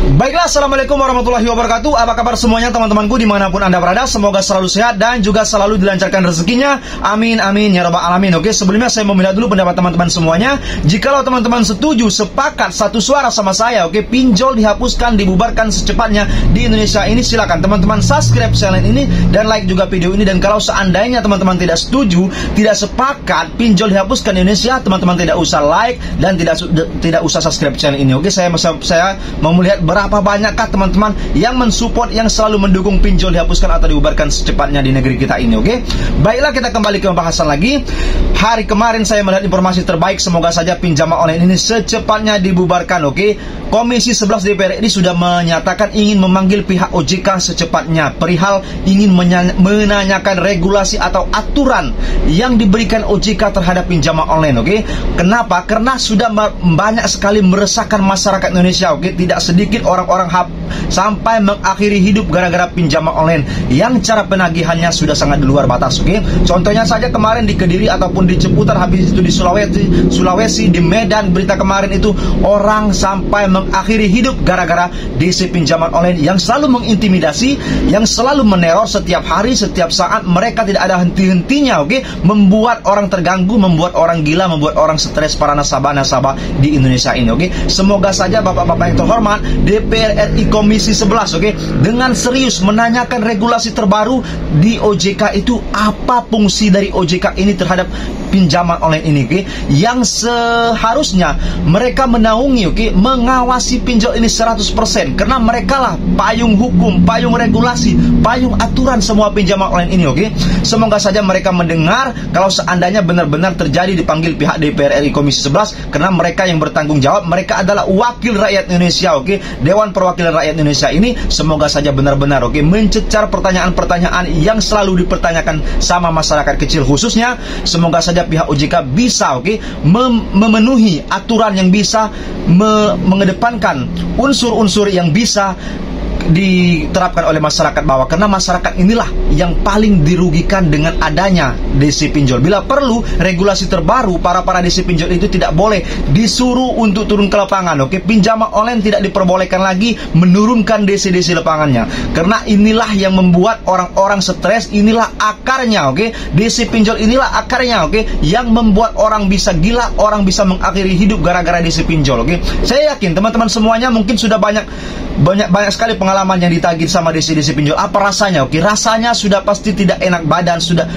Baiklah, assalamualaikum warahmatullahi wabarakatuh. Apa kabar semuanya teman-temanku dimanapun anda berada? Semoga selalu sehat dan juga selalu dilancarkan rezekinya. Amin amin ya rabbal alamin. Oke, sebelumnya saya mau melihat dulu pendapat teman-teman semuanya. Jikalau teman-teman setuju, sepakat, satu suara sama saya, oke, pinjol dihapuskan, dibubarkan secepatnya di Indonesia ini, silakan teman-teman subscribe channel ini dan like juga video ini. Dan kalau seandainya teman-teman tidak setuju, tidak sepakat pinjol dihapuskan di Indonesia, teman-teman tidak usah like dan tidak usah subscribe channel ini. Oke, saya mau melihat berapa banyakkah teman-teman yang mensupport, yang selalu mendukung pinjol dihapuskan atau dibubarkan secepatnya di negeri kita ini. Oke, baiklah, kita kembali ke pembahasan lagi. Hari kemarin saya melihat informasi terbaik, semoga saja pinjaman online ini secepatnya dibubarkan. Oke, Komisi 11 DPR ini sudah menyatakan ingin memanggil pihak OJK secepatnya perihal ingin menanyakan regulasi atau aturan yang diberikan OJK terhadap pinjaman online. Oke, kenapa? Karena sudah banyak sekali meresahkan masyarakat Indonesia. Oke, tidak sedikit orang-orang sampai mengakhiri hidup gara-gara pinjaman online yang cara penagihannya sudah sangat di luar batas. Oke, contohnya saja kemarin di Kediri ataupun di Ciputat, habis itu di Sulawesi, di Medan, berita kemarin itu orang sampai mengakhiri hidup gara-gara DC pinjaman online yang selalu mengintimidasi, yang selalu meneror setiap hari, setiap saat. Mereka tidak ada henti-hentinya. Oke, membuat orang terganggu, membuat orang gila, membuat orang stres, para nasabah-nasabah di Indonesia ini. Oke, semoga saja bapak-bapak yang terhormat DPR RI Komisi 11, oke, dengan serius menanyakan regulasi terbaru di OJK itu, apa fungsi dari OJK ini terhadap pinjaman online ini, oke, yang seharusnya mereka menaungi, oke, mengawasi pinjol ini 100%, karena mereka lah payung hukum, payung regulasi, payung aturan semua pinjaman online ini. Oke, semoga saja mereka mendengar kalau seandainya benar-benar terjadi dipanggil pihak DPR RI Komisi 11, karena mereka yang bertanggung jawab, mereka adalah wakil rakyat Indonesia. Oke, Dewan Perwakilan Rakyat Indonesia ini semoga saja benar-benar, oke, mencecar pertanyaan-pertanyaan yang selalu dipertanyakan sama masyarakat kecil khususnya. Semoga saja pihak OJK bisa, oke, memenuhi aturan yang bisa mengedepankan unsur-unsur yang bisa diterapkan oleh masyarakat bawah, karena masyarakat inilah yang paling dirugikan dengan adanya DC pinjol. Bila perlu regulasi terbaru, para DC pinjol itu tidak boleh disuruh untuk turun ke lapangan. Oke, pinjaman online tidak diperbolehkan lagi menurunkan DC lapangannya, karena inilah yang membuat orang-orang stres. Inilah akarnya, oke, DC pinjol inilah akarnya, oke, yang membuat orang bisa gila, orang bisa mengakhiri hidup gara-gara DC pinjol. Oke, saya yakin teman-teman semuanya mungkin sudah banyak sekali pengalaman yang ditagih sama DC pinjol. Apa rasanya? Oke, rasanya sudah pasti tidak enak badan, sudah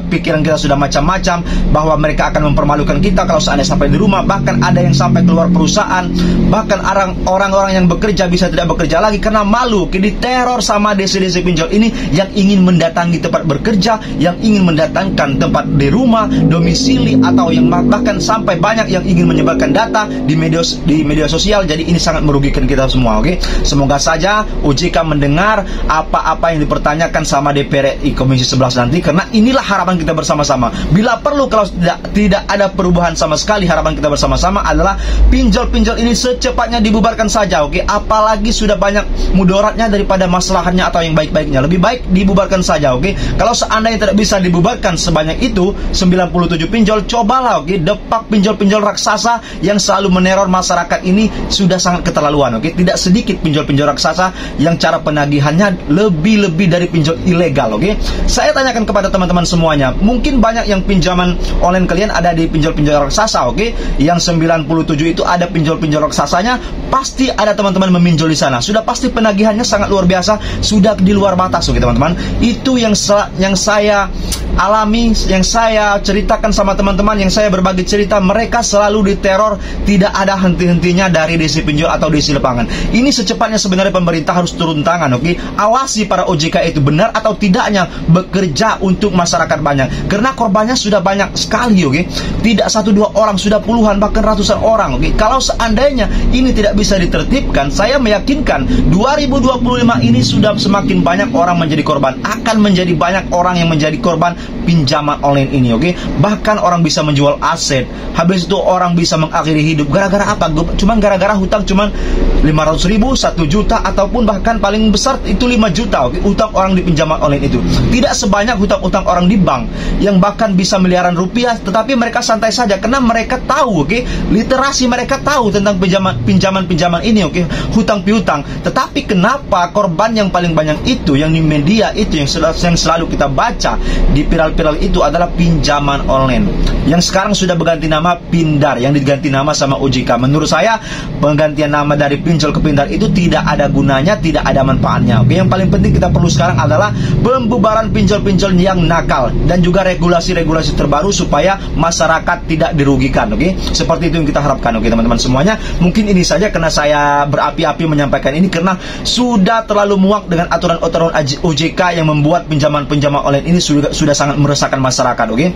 pikiran kita sudah macam-macam, bahwa mereka akan mempermalukan kita kalau seandainya sampai di rumah, bahkan ada yang sampai keluar perusahaan, bahkan orang-orang yang bekerja bisa tidak bekerja lagi karena malu, diteror sama DC pinjol ini yang ingin mendatangi tempat bekerja, yang ingin mendatangkan tempat di rumah, domisili, atau yang bahkan sampai banyak yang ingin menyebarkan data di media sosial. Jadi ini sangat merugikan kita semua. Oke, semoga saja OJK mendengar apa-apa yang dipertanyakan sama DPR RI Komisi 11 nanti, karena inilah harapan kita bersama-sama. Bila perlu, kalau tidak ada perubahan sama sekali, harapan kita bersama-sama adalah pinjol-pinjol ini secepatnya dibubarkan saja. Oke, apalagi sudah banyak mudaratnya daripada maslahatnya atau yang baik-baiknya. Lebih baik dibubarkan saja. Oke, kalau seandainya tidak bisa dibubarkan sebanyak itu 97 pinjol, cobalah, oke, depak pinjol-pinjol raksasa yang selalu meneror masyarakat ini. Sudah sangat keterlaluan. Oke, tidak sedikit pinjol-pinjol raksasa yang cara penagihannya lebih dari pinjol ilegal. Oke, saya tanyakan kepada teman-teman semuanya, mungkin banyak yang pinjaman online kalian ada di pinjol-pinjol raksasa. Oke, yang 97 itu ada pinjol-pinjol raksasanya, pasti ada teman-teman meminjol di sana. Sudah pasti penagihannya sangat luar biasa, sudah di luar batas. Oke teman-teman, itu yang saya alami, yang saya ceritakan sama teman-teman, yang saya berbagi cerita. Mereka selalu diteror, tidak ada henti-hentinya dari DC pinjol atau DC lapangan. Ini secepatnya sebenarnya pemerintah harus turun tangan. Oke, awasi para OJK itu benar atau tidaknya bekerja untuk masyarakat banyak, karena korbannya sudah banyak sekali. Oke, tidak satu dua orang, sudah puluhan bahkan ratusan orang. Oke, kalau seandainya ini tidak bisa ditertibkan, saya meyakinkan 2025 ini sudah semakin banyak orang menjadi korban, akan menjadi banyak orang yang menjadi korban pinjaman online ini, oke? Bahkan orang bisa menjual aset, habis itu orang bisa mengakhiri hidup gara-gara apa? Cuman gara-gara hutang cuman 500.000, 1 juta, ataupun bahkan paling besar itu 5 juta, oke? Utang orang di pinjaman online itu tidak sebanyak hutang-hutang orang di bank yang bahkan bisa miliaran rupiah, tetapi mereka santai saja karena mereka tahu, oke? Literasi mereka tahu tentang pinjaman ini, oke? Hutang piutang. Tetapi kenapa korban yang paling banyak itu yang di media itu yang selalu kita baca di viral-viral itu adalah pinjaman online yang sekarang sudah berganti nama Pindar, yang diganti nama sama OJK. Menurut saya penggantian nama dari pinjol ke Pindar itu tidak ada gunanya, tidak ada manfaatnya, oke? Yang paling penting kita perlu sekarang adalah pembubaran pinjol-pinjol yang nakal dan juga regulasi-regulasi terbaru supaya masyarakat tidak dirugikan, oke? Seperti itu yang kita harapkan, oke teman-teman semuanya. Mungkin ini saja karena saya berapi-api menyampaikan ini karena sudah terlalu muak dengan aturan-aturan OJK yang membuat pinjaman-pinjaman online ini sudah sangat meresahkan masyarakat, oke?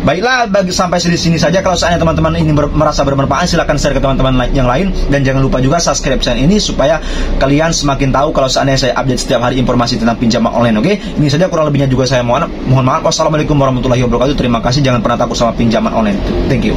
Baiklah, sampai di sini saja. Kalau seandainya teman-teman ini merasa bermanfaat, silahkan share ke teman-teman yang lain, dan jangan lupa juga subscribe channel ini supaya kalian semakin tahu kalau seandainya saya update setiap hari informasi tentang pinjaman online, oke? Ini saja, kurang lebihnya juga saya mohon maaf. Wassalamualaikum warahmatullahi wabarakatuh. Terima kasih. Jangan pernah takut sama pinjaman online. Thank you.